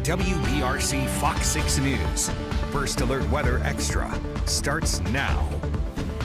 WBRC Fox 6 News. First Alert Weather Extra starts now.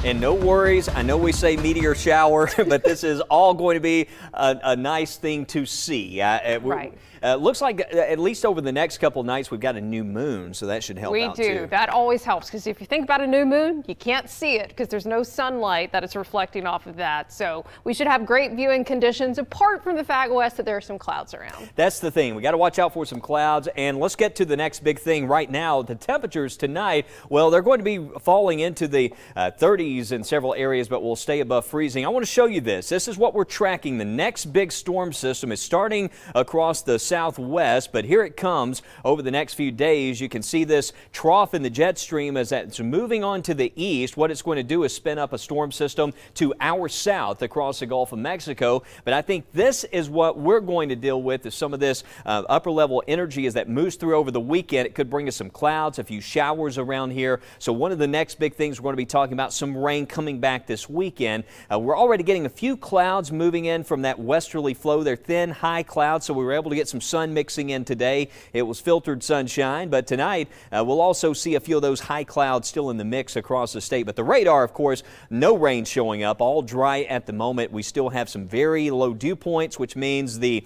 And no worries, I know we say meteor shower, but this is all going to be a nice thing to see. Right. Looks like at least over the next couple nights we've got a new moon, so that should help out too. We do. That always helps, because if you think about a new moon, you can't see it because there's no sunlight that is reflecting off of that. So we should have great viewing conditions, apart from the fact, Wes, that there are some clouds around. That's the thing. We got to watch out for some clouds. And let's get to the next big thing right now. The temperatures tonight, well, they're going to be falling into the 30s in several areas, but will stay above freezing. I want to show you this. This is what we're tracking. The next big storm system is starting across the southwest, but here it comes over the next few days. You can see this trough in the jet stream as it's moving on to the east. What it's going to do is spin up a storm system to our south across the Gulf of Mexico. But I think this is what we're going to deal with, is some of this upper level energy as that moves through over the weekend. It could bring us some clouds, a few showers around here. So one of the next big things we're going to be talking about, some rain coming back this weekend. We're already getting a few clouds moving in from that westerly flow. They're thin, high clouds, so we were able to get some sun mixing in today. It was filtered sunshine, but tonight we'll also see a few of those high clouds still in the mix across the state. But the radar, of course, no rain showing up, all dry at the moment. We still have some very low dew points, which means we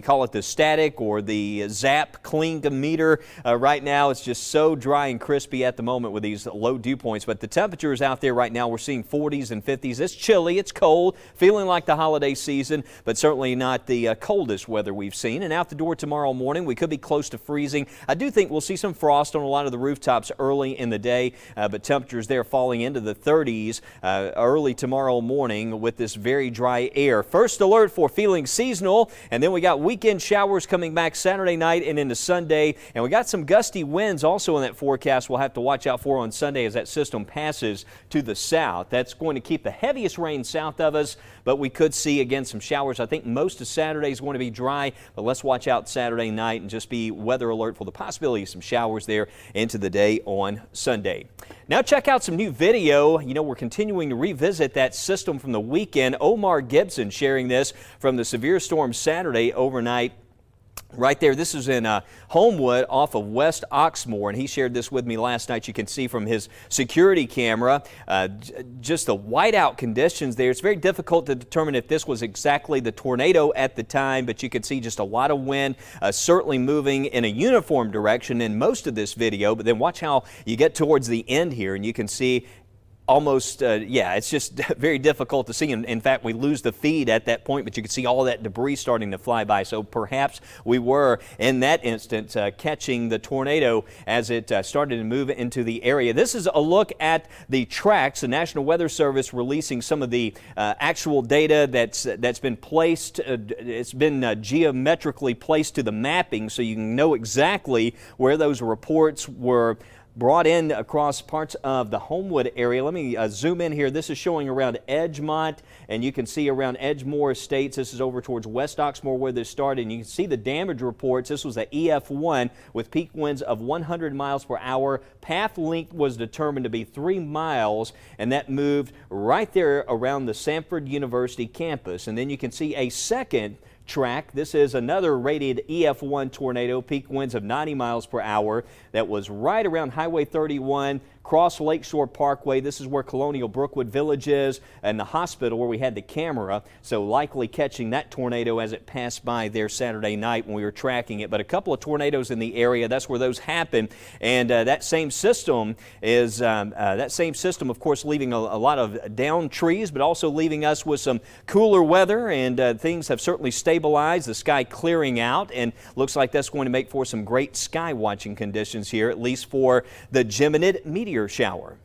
call it the static or the zap clean meter. Right now it's just so dry and crispy at the moment with these low dew points. But the temperatures out there right now, we're seeing 40s and 50s. It's chilly, it's cold, feeling like the holiday season, but certainly not the coldest weather we've seen. And out the door tomorrow morning, we could be close to freezing. I do think we'll see some frost on a lot of the rooftops early in the day, but temperatures there falling into the 30s early tomorrow morning with this very dry air. First alert for feeling seasonal, and then we got weekend showers coming back Saturday night and into Sunday, and we got some gusty winds also in that forecast we'll have to watch out for on Sunday as that system passes to the south. That's going to keep the heaviest rain south of us, but we could see again some showers. I think most of Saturday is going to be dry, but let's watch out Saturday night and just be weather alert for the possibility of some showers there into the day on Sunday. Now check out some new video. You know, we're continuing to revisit that system from the weekend. Omar Gibson sharing this from the severe storm Saturday overnight. Right there, this is in Homewood off of West Oxmoor, and he shared this with me last night. You can see from his security camera just the whiteout conditions there. It's very difficult to determine if this was exactly the tornado at the time, but you can see just a lot of wind, certainly moving in a uniform direction in most of this video. But then watch how you get towards the end here, and you can see almost, it's just very difficult to see. In fact, we lose the feed at that point, but you can see all that debris starting to fly by. So perhaps we were, in that instance, catching the tornado as it started to move into the area. This is a look at the tracks. The National Weather Service releasing some of the actual data that's been placed. It's been geometrically placed to the mapping, so you can know exactly where those reports were brought in across parts of the Homewood area. Let me zoom in here. This is showing around Edgemont, and you can see around Edgemoor Estates. This is over towards West Oxmoor where this started, and you can see the damage reports. This was the EF1 with peak winds of 100 miles per hour. Path length was determined to be 3 miles, and that moved right there around the Samford University campus. And then you can see a second track. This is another rated EF1 tornado, peak winds of 90 miles per hour. That was right around Highway 31, cross Lakeshore Parkway. This is where Colonial Brookwood Village is, and the hospital where we had the camera. So likely catching that tornado as it passed by there Saturday night when we were tracking it. But a couple of tornadoes in the area, that's where those happen. And that same system is, of course, leaving a lot of downed trees, but also leaving us with some cooler weather, and things have certainly stabilized. The sky clearing out, and looks like that's going to make for some great sky watching conditions here, at least for the Geminid meteor shower.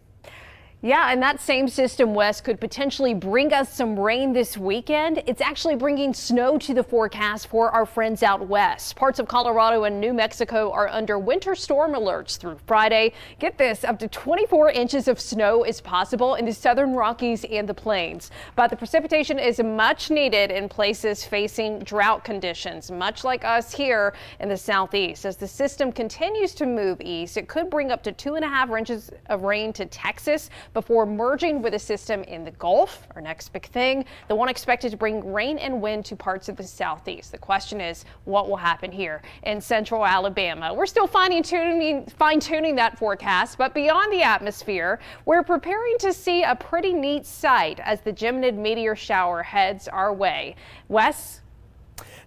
Yeah, and that same system, Wes, could potentially bring us some rain this weekend. It's actually bringing snow to the forecast for our friends out west. Parts of Colorado and New Mexico are under winter storm alerts through Friday. Get this, up to 24 inches of snow is possible in the southern Rockies and the plains. But the precipitation is much needed in places facing drought conditions, much like us here in the southeast. As the system continues to move east, it could bring up to 2.5 inches of rain to Texas. before merging with a system in the Gulf. Our next big thing, the one expected to bring rain and wind to parts of the southeast. The question is, what will happen here in central Alabama? We're still fine-tuning that forecast, but beyond the atmosphere, we're preparing to see a pretty neat sight as the Geminid meteor shower heads our way. Wes?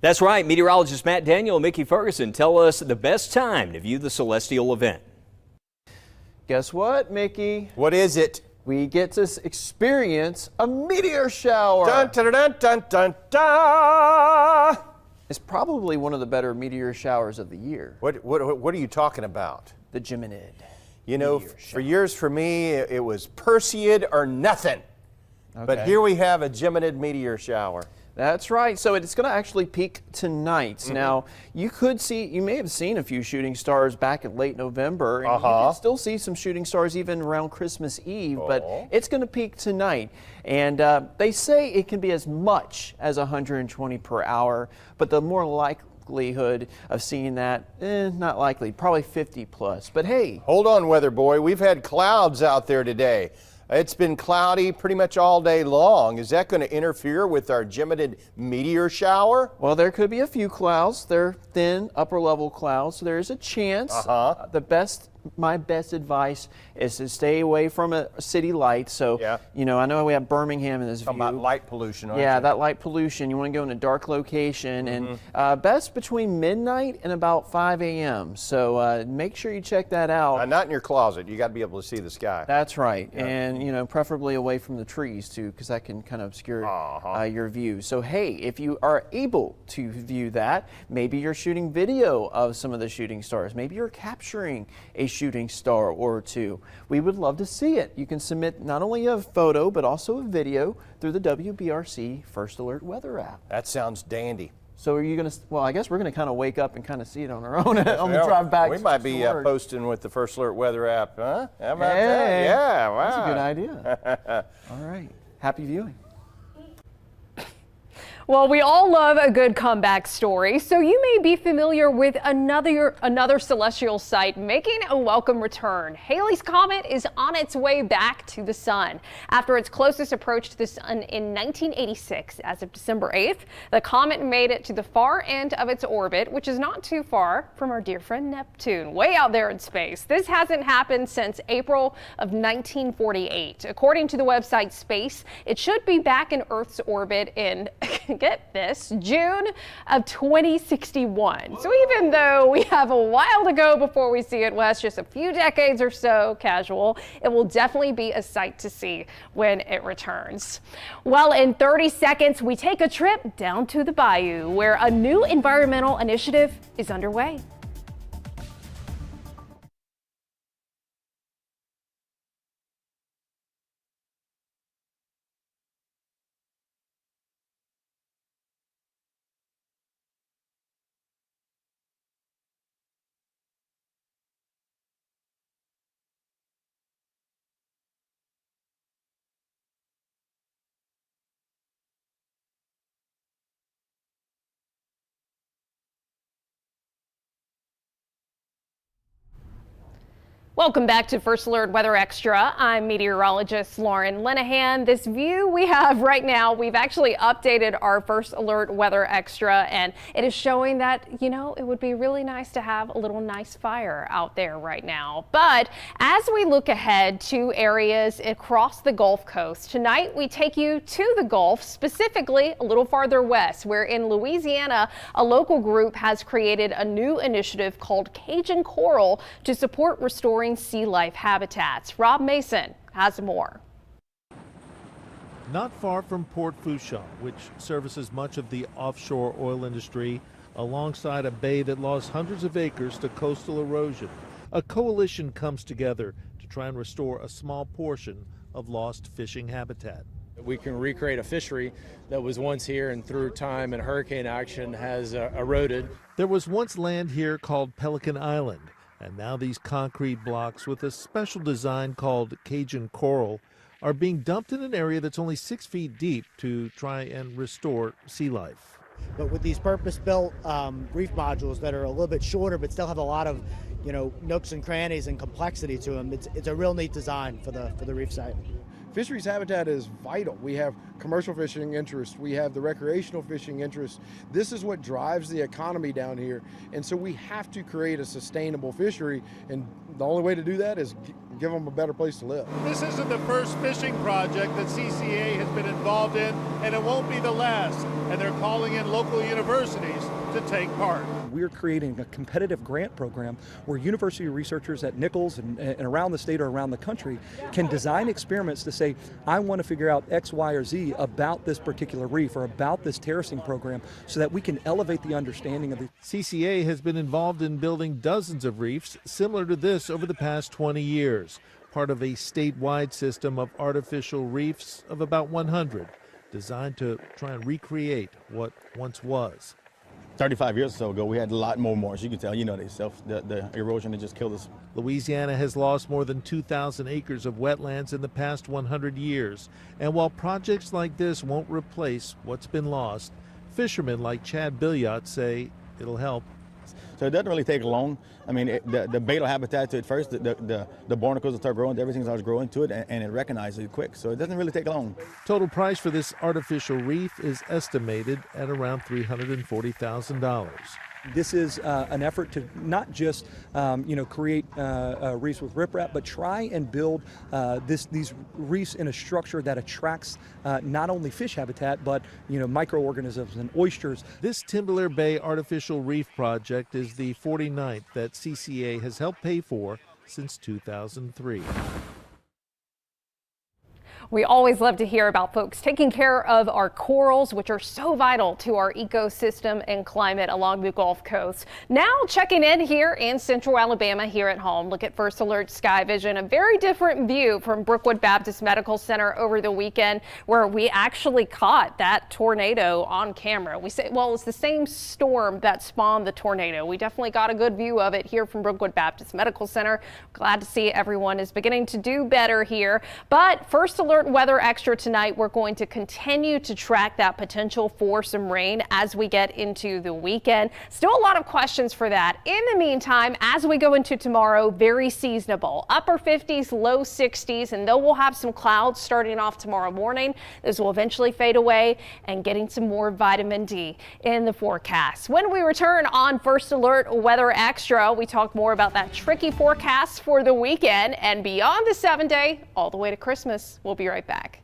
That's right. Meteorologist Matt Daniel and Mickey Ferguson tell us the best time to view the celestial event. Guess what, Mickey? What is it? We get to experience a meteor shower. Dun, dun, dun, dun, dun, dun. It's probably one of the better meteor showers of the year. What are you talking about? The Geminid. You know, Meteor for shower. years for me, it was Perseid or nothing. But Okay. here we have a Geminid meteor shower. That's right. So it's going to actually peak tonight. Now, you may have seen a few shooting stars back in late November. And you can still see some shooting stars even around Christmas Eve, but it's going to peak tonight. And they say it can be as much as 120 per hour, but the more likelihood of seeing that, not likely, probably 50 plus. But hey. Hold on, weather boy. We've had clouds out there today. It's been cloudy pretty much all day long. Is that going to interfere with our Geminid meteor shower? Well, there could be a few clouds. They're thin, upper level clouds, so there is a chance. My best advice is to stay away from a city light. So, you know, I know we have Birmingham in this view. Talking about light pollution, aren't Yeah, you? that light pollution. You want to go in a dark location, and best between midnight and about 5 a.m. So make sure you check that out. Not in your closet. You got to be able to see the sky. That's right, and you know, preferably away from the trees too, because that can kind of obscure your view. So hey, if you are able to view that, maybe you're shooting video of some of the shooting stars. Maybe you're capturing a shooting star or two. We would love to see it. You can submit not only a photo but also a video through the WBRC First Alert weather app. That sounds dandy. So are you going to? Well, I guess we're going to kind of wake up and kind of see it on our own on the drive back. We might be to work. posting with the First Alert weather app, huh? How about Hey, that? Yeah, wow. That's a good idea. All right. Happy viewing. Well, we all love a good comeback story, so you may be familiar with another celestial sight making a welcome return. Halley's Comet is on its way back to the sun. After its closest approach to the sun in 1986, as of December 8th, the comet made it to the far end of its orbit, which is not too far from our dear friend Neptune, way out there in space. This hasn't happened since April of 1948. According to the website Space, it should be back in Earth's orbit in get this, June of 2061. So even though we have a while to go before we see it, Wes, just a few decades or so casual, it will definitely be a sight to see when it returns. Well, in 30 seconds, we take a trip down to the bayou where a new environmental initiative is underway. Welcome back to First Alert Weather Extra. I'm meteorologist Lauren Linehan. This view we have right now, we've actually updated our First Alert Weather Extra, and it is showing that, you know, it would be really nice to have a little nice fire out there right now. But as we look ahead to areas across the Gulf Coast, tonight we take you to the Gulf, specifically a little farther west, where in Louisiana, a local group has created a new initiative called Cajun Coral to support restoring sea life habitats. Rob Mason has more. Not far from Port Fourchon, which services much of the offshore oil industry, alongside a bay that lost hundreds of acres to coastal erosion, a coalition comes together to try and restore a small portion of lost fishing habitat. We can recreate a fishery that was once here and through time and hurricane action has eroded. There was once land here called Pelican Island, and now these concrete blocks with a special design called Cajun Coral are being dumped in an area that's only 6 feet deep to try and restore sea life. But with these purpose-built reef modules that are a little bit shorter but still have a lot of, nooks and crannies and complexity to them, it's a real neat design for the reef site. Fisheries habitat is vital. We have commercial fishing interests, we have the recreational fishing interests. This is what drives the economy down here, and so we have to create a sustainable fishery, and the only way to do that is give them a better place to live. This isn't the first fishing project that CCA has been involved in, and it won't be the last. And they're calling in local universities to take part. We're creating a competitive grant program where university researchers at Nichols and around the state or around the country can design experiments to say, I want to figure out X, Y, or Z about this particular reef or about this terracing program so that we can elevate the understanding of the. CCA has been involved in building dozens of reefs similar to this over the past 20 years, part of a statewide system of artificial reefs of about 100, designed to try and recreate what once was. 35 years or so ago, we had a lot more marshes. You can tell, the erosion that just killed us. Louisiana has lost more than 2,000 acres of wetlands in the past 100 years. And while projects like this won't replace what's been lost, fishermen like Chad Billiot say it'll help. So it doesn't really take long. I mean, the bait will habitat to it first, the barnacles will start growing, everything starts growing to it, and it recognizes it quick. So it doesn't really take long. Total price for this artificial reef is estimated at around $340,000. This is an effort to not just, create reefs with riprap, but try and build these reefs in a structure that attracts not only fish habitat, but microorganisms and oysters. This Timberlake Bay Artificial Reef Project is the 49th that CCA has helped pay for since 2003. We always love to hear about folks taking care of our corals, which are so vital to our ecosystem and climate along the Gulf Coast. Now checking in here in central Alabama here at home. Look at First Alert Sky Vision, a very different view from Brookwood Baptist Medical Center over the weekend, where we actually caught that tornado on camera. We say, well, it's the same storm that spawned the tornado. We definitely got a good view of it here from Brookwood Baptist Medical Center. Glad to see everyone is beginning to do better here. But First Alert Weather Extra tonight, we're going to continue to track that potential for some rain as we get into the weekend. Still a lot of questions for that. In the meantime, as we go into tomorrow, very seasonable. Upper 50s, low 60s, and though we'll have some clouds starting off tomorrow morning, those will eventually fade away and getting some more vitamin D in the forecast. When we return on First Alert Weather Extra, we talk more about that tricky forecast for the weekend and beyond the 7-day all the way to Christmas. We'll be right back.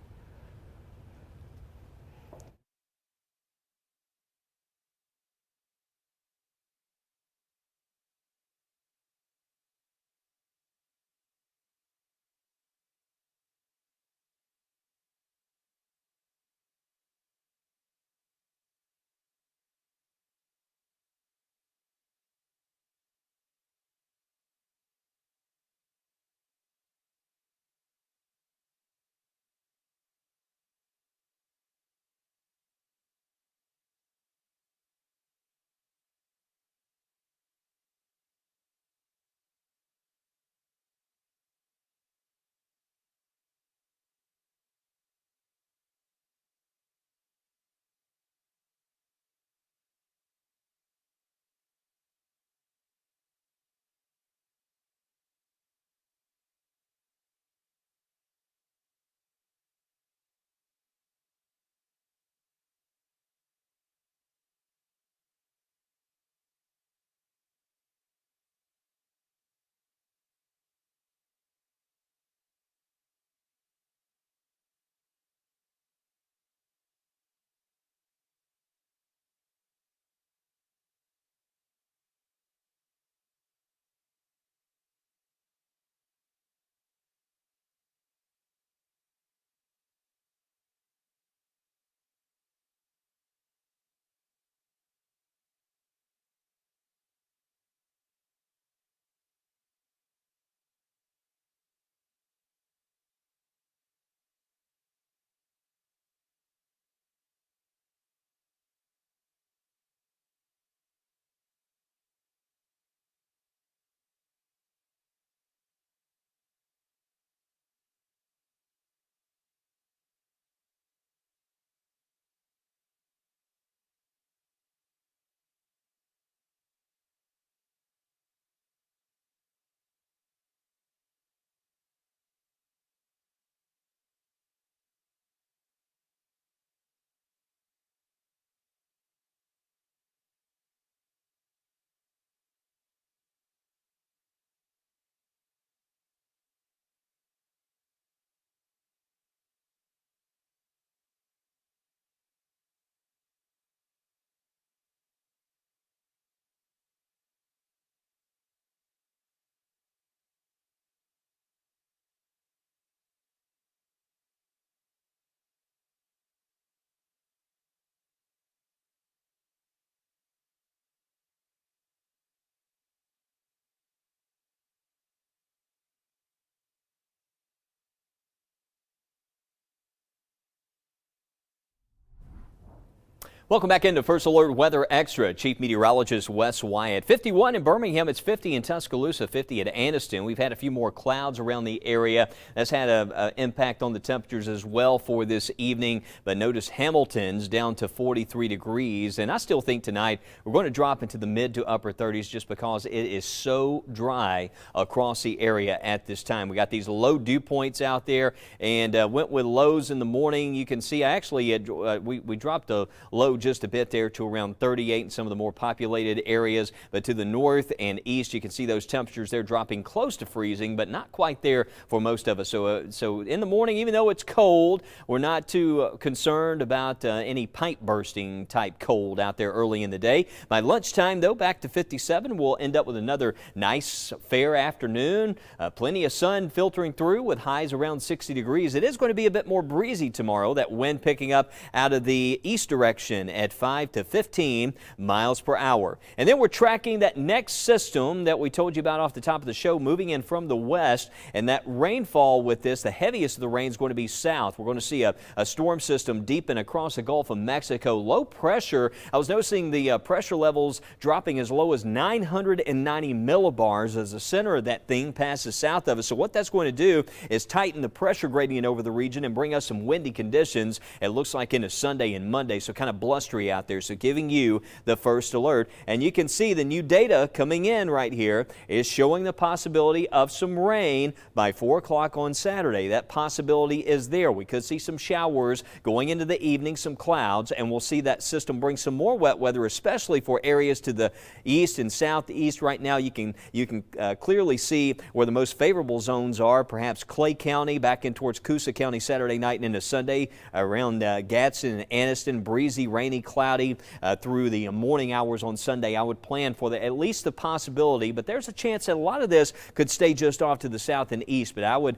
Welcome back into First Alert Weather Extra. Chief Meteorologist Wes Wyatt. 51 in Birmingham. It's 50 in Tuscaloosa, 50 at Anniston. We've had a few more clouds around the area. That's had an impact on the temperatures as well for this evening. But notice Hamilton's down to 43 degrees. And I still think tonight we're going to drop into the mid to upper 30s just because it is so dry across the area at this time. We got these low dew points out there and went with lows in the morning. You can see I actually we dropped a low just a bit there to around 38 in some of the more populated areas, but to the north and east you can see those temperatures there dropping close to freezing, but not quite there for most of us. So in the morning, even though it's cold, we're not too concerned about any pipe bursting type cold out there early in the day. By lunchtime though, back to 57. We'll end up with another nice fair afternoon, plenty of sun filtering through with highs around 60 degrees. It is going to be a bit more breezy tomorrow, that wind picking up out of the east direction at 5 to 15 miles per hour. And then we're tracking that next system that we told you about off the top of the show, moving in from the west, and that rainfall with this, the heaviest of the rain is going to be south. We're going to see a storm system deepen across the Gulf of Mexico. Low pressure, I was noticing the pressure levels dropping as low as 990 millibars as the center of that thing passes south of us. So what that's going to do is tighten the pressure gradient over the region and bring us some windy conditions. It looks like into Sunday and Monday, so kind of blustery out there, so giving you the first alert. And you can see the new data coming in right here is showing the possibility of some rain by 4 o'clock on Saturday. That possibility is there. We could see some showers going into the evening, some clouds, and we'll see that system bring some more wet weather, especially for areas to the east and southeast. Right now you can clearly see where the most favorable zones are, perhaps Clay County back in towards Coosa County Saturday night and into Sunday, around Gadsden and Anniston, breezy, rainy, cloudy through the morning hours on Sunday. I would plan for at least the possibility, but there's a chance that a lot of this could stay just off to the south and east, but I would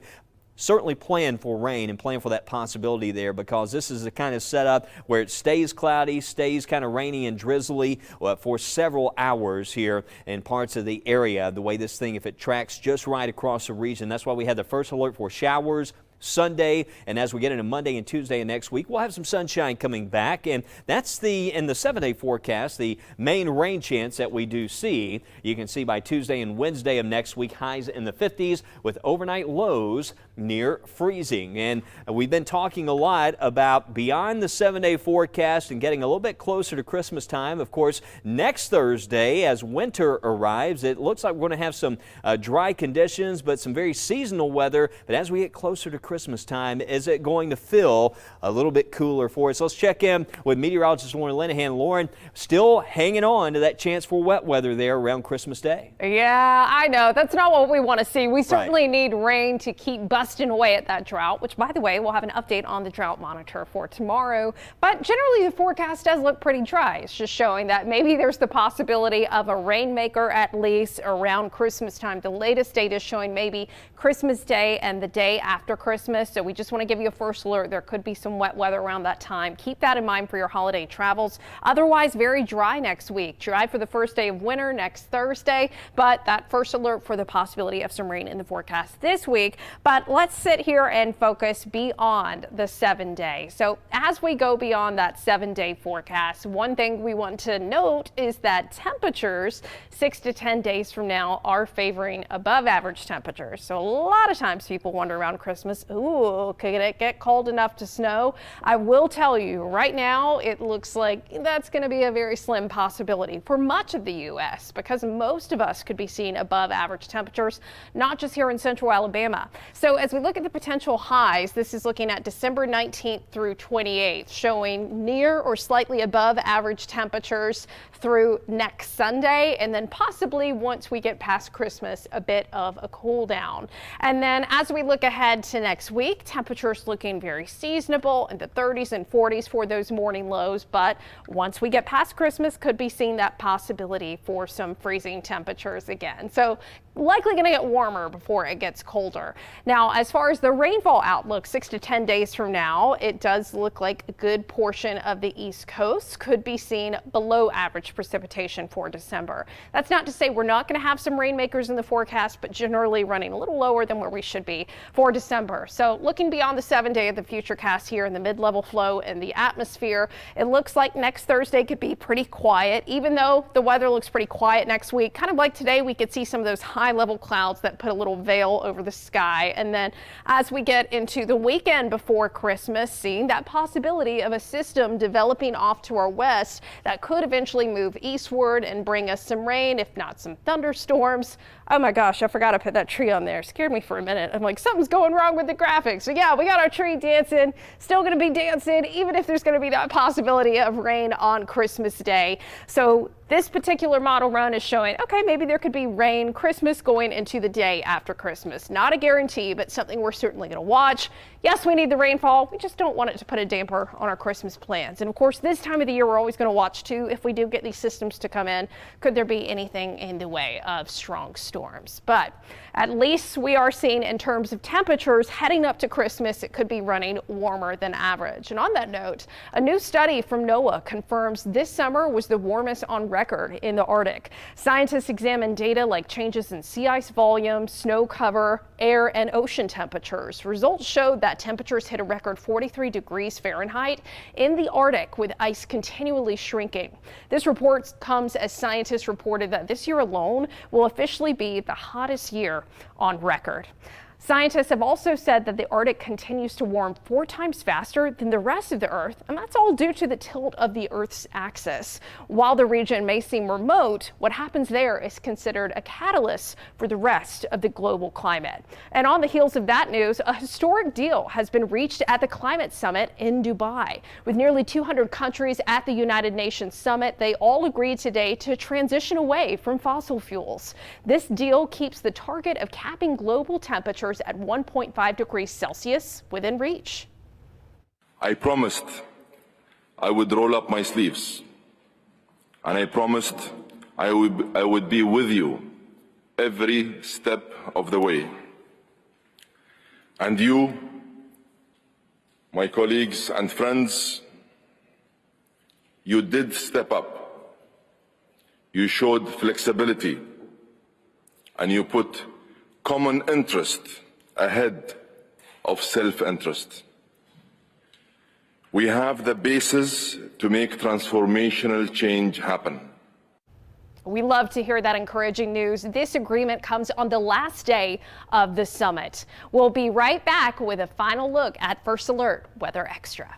certainly plan for rain and plan for that possibility there, because this is the kind of setup where it stays cloudy, stays kind of rainy and drizzly for several hours here in parts of the area. The way this thing, if it tracks just right across the region, that's why we had the first alert for showers Sunday, and as we get into Monday and Tuesday and next week, we'll have some sunshine coming back, and that's in the 7-day forecast, the main rain chance that we do see. You can see by Tuesday and Wednesday of next week, highs in the 50s with overnight lows near freezing. And we've been talking a lot about beyond the 7-day forecast and getting a little bit closer to Christmas time. Of course, next Thursday, as winter arrives, it looks like we're going to have some dry conditions, but some very seasonal weather. But as we get closer to Christmas time, is it going to feel a little bit cooler for us? Let's check in with meteorologist Lauren Linehan. Lauren, still hanging on to that chance for wet weather there around Christmas Day. Yeah, I know. That's not what we want to see. We certainly need rain to keep busting away at that drought, which, by the way, we'll have an update on the drought monitor for tomorrow. But generally, the forecast does look pretty dry. It's just showing that maybe there's the possibility of a rainmaker at least around Christmas time. The latest data is showing maybe Christmas Day and the day after Christmas. So we just want to give you a first alert. There could be some wet weather around that time. Keep that in mind for your holiday travels. Otherwise, very dry next week. Dry for the first day of winter next Thursday, but that first alert for the possibility of some rain in the forecast this week. But let's sit here and focus beyond the 7-day. So as we go beyond that 7-day forecast, one thing we want to note is that temperatures 6 to 10 days from now are favoring above average temperatures. So a lot of times people wonder around Christmas, ooh, could it get cold enough to snow? I will tell you right now, it looks like that's going to be a very slim possibility for much of the U.S. because most of us could be seeing above average temperatures, not just here in central Alabama. So as we look at the potential highs, this is looking at December 19th through 28th, showing near or slightly above average temperatures through next Sunday, and then possibly once we get past Christmas, a bit of a cool down. And then as we look ahead to next week, temperatures looking very seasonable in the 30s and 40s for those morning lows, but once we get past Christmas, could be seeing that possibility for some freezing temperatures again. So likely going to get warmer before it gets colder. Now, as far as the rainfall outlook, 6 to 10 days from now, it does look like a good portion of the East Coast could be seeing below average precipitation for December. That's not to say we're not going to have some rainmakers in the forecast, but generally running a little lower than where we should be for December. summer. So looking beyond the 7-day of the futurecast here in the mid-level flow in the atmosphere, it looks like next Thursday could be pretty quiet, even though the weather looks pretty quiet next week. Kind of like today, we could see some of those high-level clouds that put a little veil over the sky. And then as we get into the weekend before Christmas, seeing that possibility of a system developing off to our west that could eventually move eastward and bring us some rain, if not some thunderstorms. Oh my gosh, I forgot to put that tree on there. Scared me for a minute. I'm like, something's going wrong with the graphics. So yeah, we got our tree dancing, still going to be dancing, even if there's going to be that possibility of rain on Christmas Day. So this particular model run is showing, okay, maybe there could be rain Christmas going into the day after Christmas. Not a guarantee, but something we're certainly going to watch. Yes, we need the rainfall. We just don't want it to put a damper on our Christmas plans. And of course, this time of the year, we're always going to watch too. If we do get these systems to come in, could there be anything in the way of strong storms? But at least we are seeing in terms of temperatures heading up to Christmas, it could be running warmer than average. And on that note, a new study from NOAA confirms this summer was the warmest on record in the Arctic. Scientists examined data like changes in sea ice volume, snow cover, air, and ocean temperatures. Results showed that temperatures hit a record 43 degrees Fahrenheit in the Arctic, with ice continually shrinking. This report comes as scientists reported that this year alone will officially be the hottest year on record. Scientists have also said that the Arctic continues to warm 4 times faster than the rest of the Earth, and that's all due to the tilt of the Earth's axis. While the region may seem remote, what happens there is considered a catalyst for the rest of the global climate. And on the heels of that news, a historic deal has been reached at the Climate Summit in Dubai. With nearly 200 countries at the United Nations Summit, they all agreed today to transition away from fossil fuels. This deal keeps the target of capping global temperatures at 1.5 degrees Celsius within reach. I promised I would roll up my sleeves, and I promised I would be with you every step of the way. And you, my colleagues and friends, you did step up. You showed flexibility, and you put common interest ahead of self-interest. We have the basis to make transformational change happen. We love to hear that encouraging news. This agreement comes on the last day of the summit. We'll be right back with a final look at First Alert Weather Extra.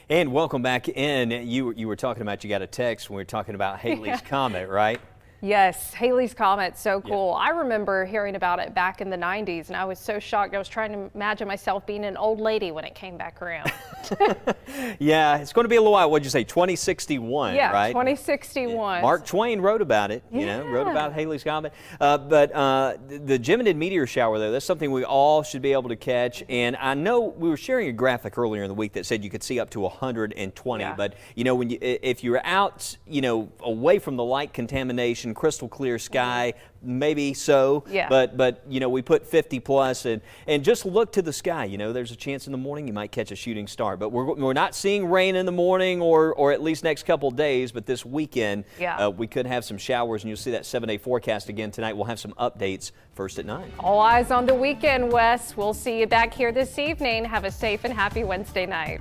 And welcome back in. You were talking about, you got a text when we were talking about Halley's Comet, right? Yes, Halley's Comet, so cool. Yeah. I remember hearing about it back in the 90s, and I was so shocked. I was trying to imagine myself being an old lady when it came back around. Yeah, it's going to be a little while. What'd you say, 2061, yeah, right? 2061. Mark Twain wrote about it, wrote about Halley's Comet. But the Geminid meteor shower, though, that's something we all should be able to catch. And I know we were sharing a graphic earlier in the week that said you could see up to 120. Yeah. But, when if you're out, away from the light contamination, crystal clear sky, maybe so. Yeah. But we put 50 plus, and just look to the sky. There's a chance in the morning you might catch a shooting star. But we're not seeing rain in the morning, or at least next couple of days. But this weekend, we could have some showers, and you'll see that 7-day forecast again tonight. We'll have some updates first at 9. All eyes on the weekend, Wes. We'll see you back here this evening. Have a safe and happy Wednesday night.